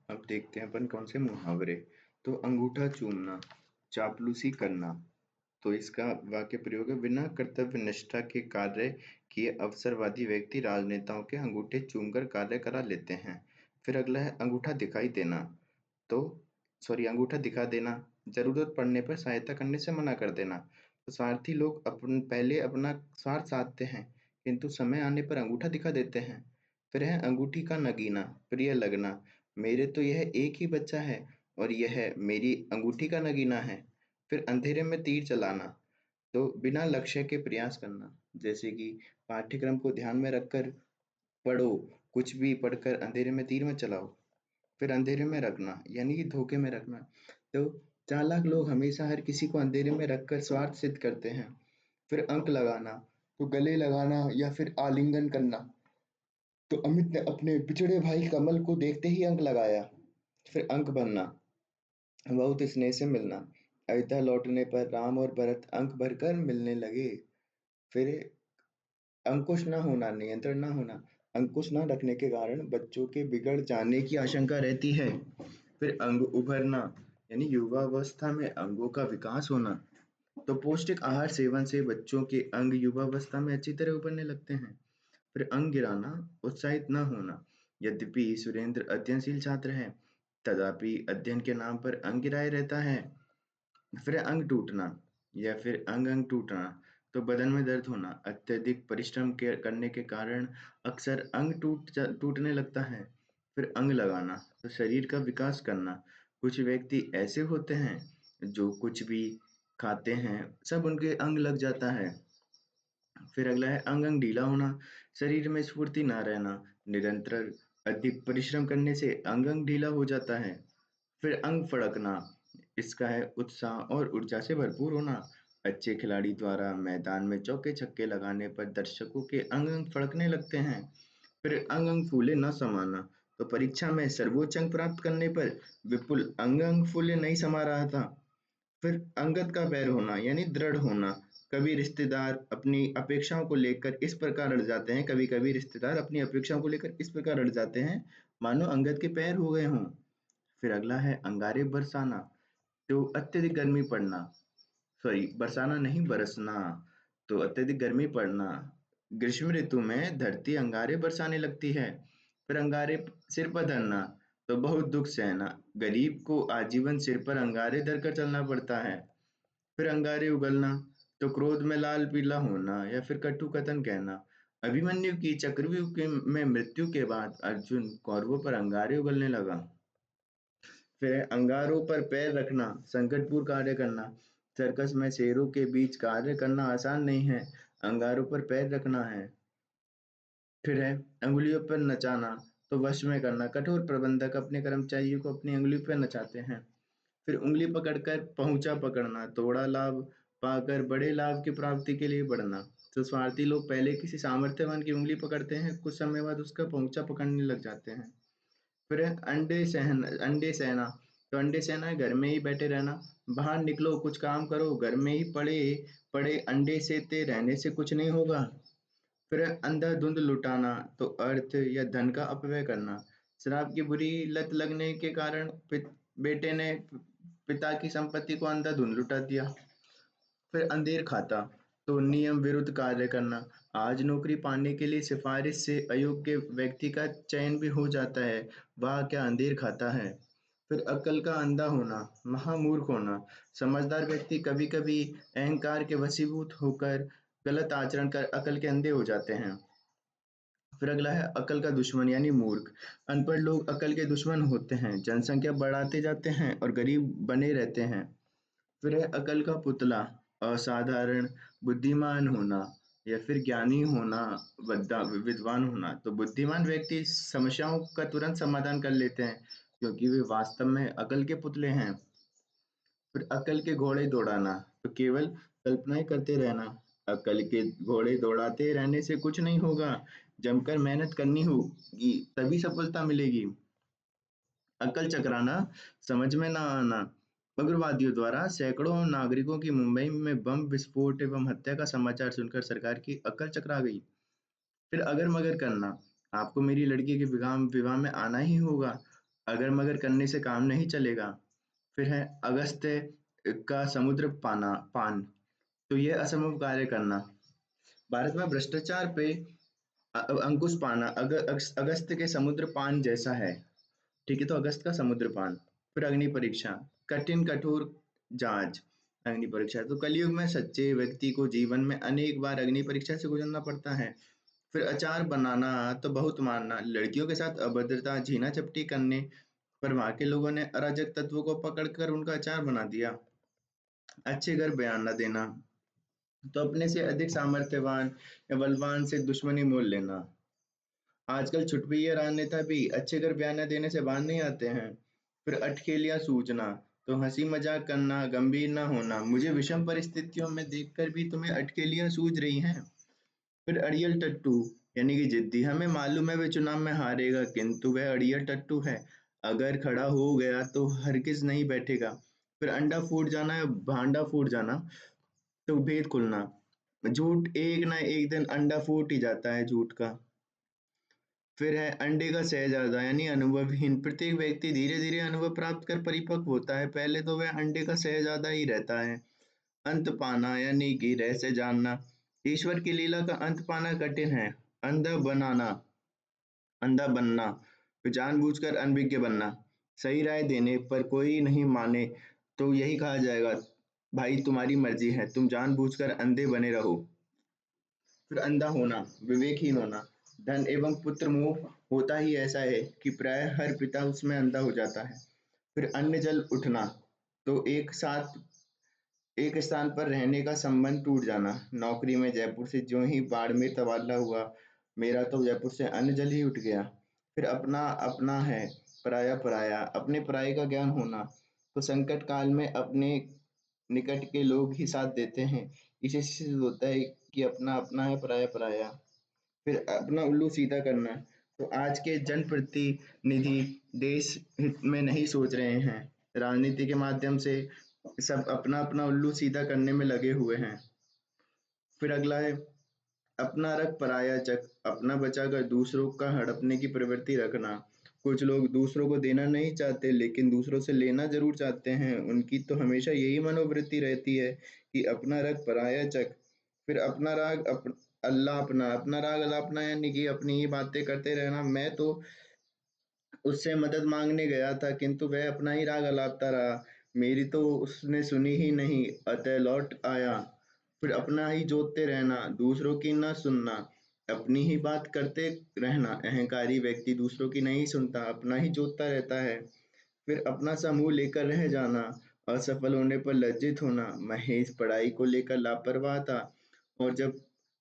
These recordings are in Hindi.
अब देखते हैं अपन कौन से मुहावरे। तो अंगूठा चूमना, चापलूसी करना। तो इसका वाक्य प्रयोग है, बिना कर्तव्य निष्ठा के कार्य किए अवसरवादी व्यक्ति राजनेताओं के अंगूठे चूमकर कार्य करा लेते हैं। फिर अगला है अंगूठा दिखाई देना। तो अंगूठा दिखा देना, जरूरत पड़ने पर सहायता करने से मना कर देना। तो स्वार्थी लोग पहले अपना स्वार्थ साधते हैं, किंतु समय आने पर अंगूठा दिखा देते हैं। फिर है अंगूठी का नगीना, प्रिय लगना। मेरे तो यह एक ही बच्चा है और यह मेरी अंगूठी का नगीना है। फिर अंधेरे में तीर चलाना, तो बिना लक्ष्य के प्रयास करना। जैसे कि पाठ्यक्रम को ध्यान में रखकर पढ़ो, कुछ भी पढ़कर अंधेरे में तीर मत चलाओ। फिर अंधेरे में रखना यानी कि धोखे में रखना। तो चालाक लोग हमेशा हर किसी को अंधेरे में रखकर स्वार्थ सिद्ध करते हैं। फिर अंक लगाना, तो गले लगाना या फिर आलिंगन करना। तो अमित ने अपने बिछड़े भाई कमल को देखते ही अंक लगाया। फिर अंक बनना, बहुत स्नेह से मिलना। अयोध्या लौटने पर राम और भरत अंक भरकर मिलने लगे। फिर अंकुश ना होना, नियंत्रण ना होना। अंकुश ना रखने के कारण बच्चों के बिगड़ जाने की आशंका रहती है। फिर अंग उभरना यानी युवावस्था में अंगों का विकास होना। तो पौष्टिक आहार सेवन से बच्चों के अंग युवावस्था में अच्छी तरह उभरने लगते हैं। फिर अंग गिराना, उत्साहित न होना। यद्यपि सुरेंद्र अध्ययनशील छात्र है, तथापि अध्ययन के नाम पर अंग गिराए रहता है। फिर अंग टूटना या फिर अंग अंग टूटना, तो बदन में दर्द होना, अत्यधिक परिश्रम करने के कारण अक्सर अंग टूटने लगता है। फिर अंग लगाना, तो शरीर का विकास करना। कुछ व्यक्ति ऐसे होते हैं जो कुछ भी खाते हैं सब उनके अंग लग जाता है। फिर अगला है अंग अंग ढीला होना, शरीर में स्फूर्ति ना रहना। निरंतर अधिक परिश्रम करने से अंग अंग ढीला हो जाता है। फिर अंग फड़कना, इसका है उत्साह और ऊर्जा से भरपूर होना। अच्छे खिलाड़ी द्वारा मैदान में चौके छक्के लगाने पर दर्शकों के अंग अंग फड़कने लगते हैं। फिर अंग अंग फूले न समाना, तो परीक्षा में सर्वोच्च अंक प्राप्त करने पर विपुल अंग अंग फूले नहीं समा रहा था। फिर अंगत का बैर होना यानी दृढ़ होना। कभी रिश्तेदार अपनी अपेक्षाओं को लेकर इस प्रकार अड़ जाते हैं, कभी कभी रिश्तेदार अपनी अपेक्षाओं को लेकर इस प्रकार अड़ जाते हैं मानो अंगद के पैर हो गए हों। फिर अगला है अंगारे बरसाना, तो अत्यधिक गर्मी पड़ना, बरसाना नहीं बरसना। तो अत्यधिक गर्मी पड़ना, ग्रीष्म ऋतु में धरती अंगारे बरसाने लगती है। फिर अंगारे सिर पर धरना, तो बहुत दुख सहना। गरीब को आजीवन सिर पर अंगारे धर कर चलना पड़ता है। फिर अंगारे उगलना, तो क्रोध में लाल पीला होना या फिर कटु कथन कहना। अभिमन्यु की चक्रव्यूह में मृत्यु के बाद अर्जुन कौरवों पर अंगारे उगलने लगा। फिर अंगारों पर पैर रखना, संकटपूर्ण कार्य करना। सर्कस में शेरों के बीच कार्य करना आसान नहीं है, अंगारों पर पैर रखना है। फिर है अंगुलियों पर नचाना, तो वश में करना। कठोर प्रबंधक अपने कर्मचारियों को अपनी अंगुली पर नचाते हैं। फिर उंगली पकड़कर पहुंचा पकड़ना, थोड़ा लाभ पाकर बड़े लाभ की प्राप्ति के लिए बढ़ना। तो स्वार्थी लोग पहले किसी सामर्थ्यवान की उंगली पकड़ते हैं, कुछ समय बाद उसका पहुंचा पकड़ने लग जाते हैं। फिर है अंडे सहना। तो अंडे सहना है घर में ही बैठे रहना। बाहर निकलो, कुछ काम करो, घर में ही पड़े पड़े अंडे सेते रहने से कुछ नहीं होगा। फिर है अंधाधुंध लुटाना, तो अर्थ या धन का अपव्यय करना। शराब की बुरी लत लगने के कारण बेटे ने पिता की संपत्ति को अंधाधुंध लुटा दिया। फिर अंधेर खाता, तो नियम विरुद्ध कार्य करना। आज नौकरी पाने के लिए सिफारिश से अयोग्य व्यक्ति का चयन भी हो जाता है, वह क्या अंधेर खाता है। फिर अक्ल का अंधा होना, महामूर्ख होना। समझदार व्यक्ति कभी कभी अहंकार के वशीभूत होकर गलत आचरण कर अकल के अंधे हो जाते हैं। फिर अगला है अकल का दुश्मन यानी मूर्ख। अनपढ़ लोग अकल के दुश्मन होते हैं, जनसंख्या बढ़ाते जाते हैं और गरीब बने रहते हैं। फिर है अकल का पुतला, असाधारण बुद्धिमान होना या फिर ज्ञानी होना, विद्वान होना। तो बुद्धिमान व्यक्ति समस्याओं का तुरंत समाधान कर लेते हैं, क्योंकि वे वास्तव में अकल के पुतले हैं। फिर अकल के घोड़े दौड़ाना, तो केवल कल्पनाएं करते रहना। अकल के घोड़े दौड़ाते रहने से कुछ नहीं होगा, जमकर मेहनत करनी होगी तभी सफलता मिलेगी। अकल चकराना, समझ में ना आना। उग्रवादियों द्वारा सैकड़ों नागरिकों की मुंबई में बम विस्फोट एवं हत्या का समाचार सुनकर सरकार की अकल चकरा गई। फिर अगर मगर करना, आपको मेरी लड़की के विवाह विवाह में आना ही होगा। अगर मगर करने से काम नहीं चलेगा। फिर है अगस्त्य का समुद्र पाना पान, तो ये असंभव कार्य करना। भारत में भ्रष्टाचार पे अंकुश पाना अगस्त के समुद्र पान जैसा है। ठीक है, तो अगस्त का समुद्र पान। फिर अग्नि परीक्षा, कठिन कठोर जांच। अग्नि परीक्षा तो कलयुग में सच्चे व्यक्ति को जीवन में अनेक बार अग्नि परीक्षा से गुजरना पड़ता है। फिर अचार बनाना तो बहुत मानना, लड़कियों के साथ अभद्रता झीना चपटी करने पर वहां के लोगों ने अराजक तत्वों को पकड़कर उनका अचार बना दिया। अच्छे घर बयान न देना तो अपने से अधिक सामर्थ्यवान या बलवान से दुश्मनी मोल लेना। आजकल छुटपुइया राजनेता भी अच्छे घर बयान देने से बाहर नहीं आते हैं। फिर अटखेलियां सूझना तो हंसी मजाक करना, गंभीर ना होना, मुझे विषम परिस्थितियों में देखकर भी तुम्हें अटखेलियां सूझ रही हैं। फिर अड़ियल टट्टू यानी कि जिद्दी, हमें मालूम है वह चुनाव में हारेगा किंतु वह अड़ियल टट्टू है, अगर खड़ा हो गया तो हरगिज नहीं बैठेगा। फिर अंडा फूट जाना या भांडा फूट जाना तो भेद खुलना, झूठ एक ना एक दिन अंडा फूट ही जाता है झूठ का। फिर है अंडे का शहजादा यानी अनुभवहीन, प्रत्येक व्यक्ति धीरे धीरे अनुभव प्राप्त कर परिपक्व होता है, पहले तो वह अंडे का शहजादा ही रहता है। अंत पाना यानी कि रहस्य जानना, ईश्वर की लीला का अंत पाना कठिन है। अंधा बनाना, अंधा बनना, तो जानबूझकर अनभिज्ञ बनना, सही राय देने पर कोई नहीं माने तो यही कहा जाएगा, भाई तुम्हारी मर्जी है, तुम जानबूझकर अंधे बने रहो। फिर अंधा होना, विवेकहीन होना, धन एवं पुत्र मोह होता ही ऐसा है कि प्राय हर पिता उसमें अंधा हो जाता है। फिर अन्न जल उठना, तो एक स्थान पर रहने का संबंध टूट जाना, नौकरी में जयपुर से ज्यों ही बाड़मेर तबादला हुआ, मेरा तो जयपुर से अन्न जल ही उठ गया। फिर अपना अपना है, पराया पराया, अपने पराये का ज्ञान होना, तो संकट काल में अपने निकट के लोग ही साथ देते हैं, इसी से सिद्ध होता है कि अपना अपना है, पराया पराया। फिर अपना उल्लू सीधा करना, तो आज के जनप्रतिनिधि देश हित में नहीं सोच रहे हैं, राजनीति के माध्यम से सब अपना अपना उल्लू सीधा करने में लगे हुए हैं। फिर अगला है अपना रख पराया चक, अपना बचाकर दूसरों का हड़पने की प्रवृत्ति रखना। कुछ लोग दूसरों को देना नहीं चाहते लेकिन दूसरों से लेना जरूर चाहते हैं, उनकी तो हमेशा यही मनोवृत्ति रहती है कि अपना रख पराया चक। फिर अपना राग अल्लाह अपना, अपना राग अल्लाह अपना यानी कि अपनी ही बातें करते रहना। मैं तो उससे मदद मांगने गया था किंतु वह अपना ही राग अलापता रहा, मेरी तो उसने सुनी ही नहीं, अतः लौट आया। फिर अपना ही जोतते रहना, दूसरों की न सुनना, अपनी ही बात करते रहना, अहंकारी व्यक्ति दूसरों की नहीं सुनता, अपना ही जोतता रहता है। फिर अपना सा मुंह लेकर रह जाना, असफल होने पर लज्जित होना, महेश पढ़ाई को लेकर लापरवाह था और जब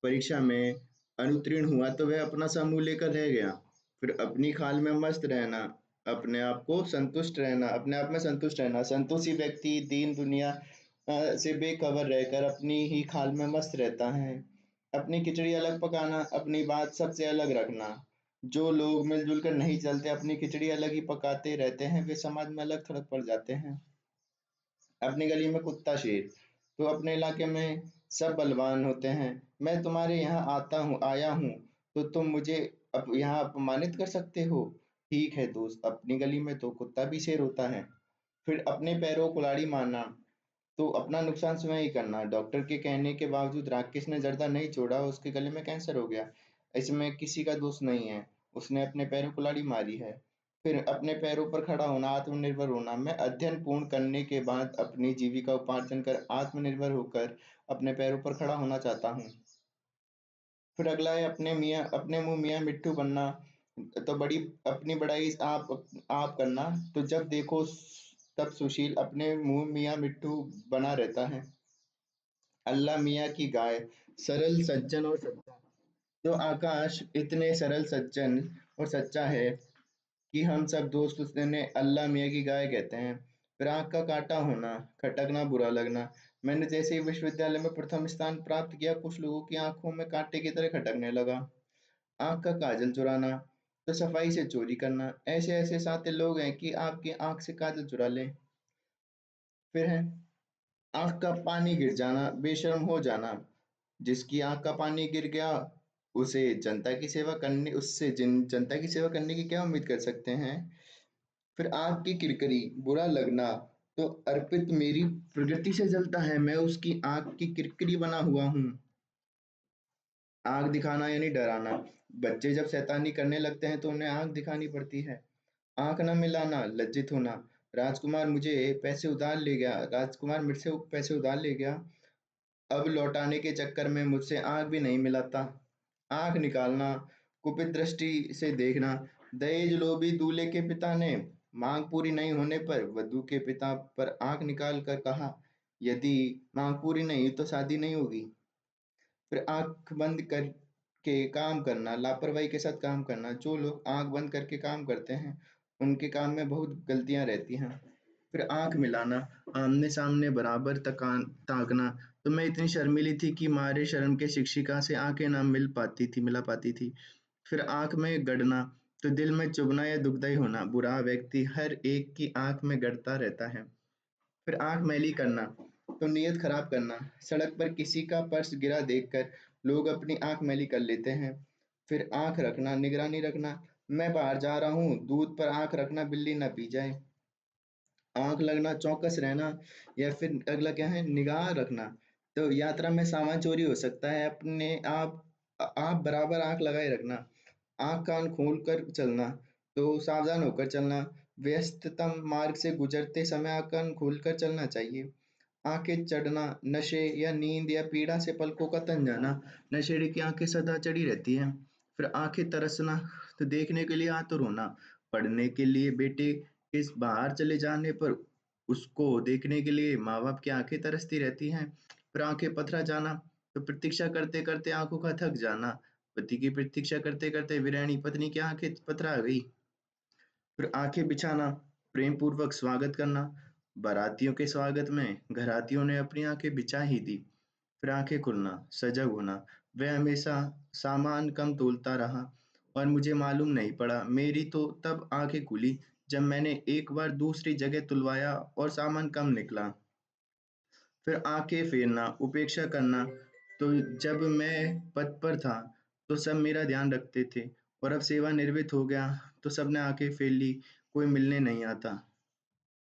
परीक्षा में अनुत्तीर्ण हुआ तो वह अपना सा मुंह लेकर रह गया। फिर अपनी खाल में मस्त रहना, अपने आप को संतुष्ट रहना, अपने आप में संतुष्ट रहना, संतोषी व्यक्ति दीन दुनिया से बेखबर रहकर अपनी ही खाल में मस्त रहता है। अपनी खिचड़ी अलग पकाना, अपनी बात सबसे अलग रखना, जो लोग मिलजुल कर नहीं चलते अपनी खिचड़ी अलग ही पकाते रहते हैं वे समाज में अलग थलग पड़ जाते हैं। अपनी गली में कुत्ता शेर, तो अपने इलाके में सब बलवान होते हैं, मैं तुम्हारे यहाँ आया हूँ तो तुम मुझे यहाँ अपमानित कर सकते हो। ठीक है दोस्त, अपनी गली में तो कुत्ता भी शेर होता है। फिर अपने पैरों को कुल्हाड़ी मारना, तो अपना नुकसान स्वयं ही करना, डॉक्टर के कहने के बावजूद राकेश ने जर्दा नहीं छोड़ा, उसके गले में कैंसर हो गया, इसमें किसी का दोष नहीं है, उसने अपने पैरों को कुल्हाड़ी मारी है। फिर अपने पैरों पर खड़ा होना, आत्मनिर्भर होना, मैं अध्ययन पूर्ण करने के बाद अपनी जीविका उपार्जन कर आत्मनिर्भर होकर अपने पैरों पर खड़ा होना चाहता हूँ। फिर अगला है अपने मुंह मियाँ मिट्ठू बनना, तो बड़ी अपनी बड़ाई आप करना, तो जब देखो तब सुशील अपने मुंह मियाँ मिट्ठू बना रहता है। अल्लाह मियाँ की गाय, सरल सज्जन और सच्चा, तो आकाश इतने सरल सज्जन और सच्चा है कि हम सब दोस्त उन्हें अल्लाह मियाँ की गाय कहते हैं। फिर आँख का काटा होना, खटकना, बुरा लगना, मैंने जैसे ही विश्वविद्यालय में प्रथम स्थान प्राप्त किया कुछ लोगों की आंखों में कांटे की तरह खटकने लगा। आँख का काजल चुराना, तो सफाई से चोरी करना, ऐसे ऐसे साथी लोग हैं कि आपकी आंख से काजल चुरा लें। फिर है आंख का पानी गिर जाना, बेशर्म हो जाना, जिसकी आंख का पानी गिर गया उसे जनता की सेवा करने उससे जिन जनता की सेवा करने की क्या उम्मीद कर सकते हैं। फिर आँख की किरकिरी, बुरा लगना, तो अर्पित मेरी प्रकृति से जलता है, मैं उसकी आँख की किरकिरी बना हुआ हूँ। आँख दिखाना यानी डराना। बच्चे जब शैतानी करने लगते हैं तो उन्हें आँख दिखानी पड़ती है। आँख न मिलाना, लज्जित होना। राजकुमार मुझे पैसे उधार ले गया, राजकुमार मेरे से पैसे उधार ले गया, अब लौटाने के चक्कर में मुझसे आँख भी नहीं मिलाता। आँख निकालना, कुपित दृष्टि से देखना। दहेज लोभी दूल्हे के पिता ने मांग पूरी नहीं होने पर वधू के पिता पर आँख निकाल कर कहा, यदि मांग पूरी नहीं हुई तो शादी नहीं होगी। फिर आँख बंद करके काम करना, लापरवाही के साथ काम करना। जो लोग आँख बंद करके काम करते हैं, उनके काम में बहुत गलतियाँ रहती हैं। फिर आँख मिलाना, आमने-सामने बराबर ताकना। तो मैं इतनी शर्मीली थी कि मारे शर्म के शिक्षिका से आँखें ना मिला पाती थी। फिर आँख में गड़ना, तो दिल में चुभना या दुखदाई होना। बुरा व्यक्ति हर एक की आँख में गड़ता रहता है। फिर आँख मैली करना, तो नीयत खराब करना। सड़क पर किसी का पर्स गिरा देखकर लोग अपनी आँख मैली कर लेते हैं। फिर आँख रखना, निगरानी रखना। मैं बाहर जा रहा हूँ, दूध पर आँख रखना, बिल्ली ना पी जाए। आँख लगना, चौकस रहना, या फिर अगला क्या है, निगाह रखना। तो यात्रा में सामान चोरी हो सकता है, अपने आप बराबर आँख लगाए रखना। आँख कान खोल कर चलना, तो सावधान होकर चलना। व्यस्ततम मार्ग से गुजरते समय आँख कान खोल कर चलना चाहिए। आँखें चढ़ना, नशे या नींद या पीड़ा से पलकों का तन जाना। नशेड़ी की आँखें सदा चढ़ी रहती हैं। फिर आँखें तरसना, तो देखने के लिए आतुर होना। पढ़ने के लिए बेटे के बाहर चले जाने पर उसको देखने के लिए माँ-बाप की आँखें तरसती रहती हैं। फिर आँखें पथरा जाना, तो प्रतीक्षा करते-करते आँखों का थक जाना। पति की प्रतीक्षा करते-करते वीरानी पत्नी की आँखें पथरा गई। फिर आँखें बिछाना, प्रेम पूर्वक स्वागत करना। बारातियों के स्वागत में घरातियों ने अपनी आँखें बिछा ही दी। फिर आँखें खुलना, सजग होना। वह हमेशा सामान कम तोलता रहा और मुझे मालूम नहीं पड़ा। मेरी तो तब आँखें खुली जब मैंने एक बार दूसरी जगह तुलवाया और सामान कम निकला। फिर आँखें फेरना, उपेक्षा करना। तो जब मैं पद पर था, तो सब मेरा ध्यान रखते थे और अब सेवानिवृत्त हो गया, तो सबने आँखें फेर ली, कोई मिलने नहीं आता।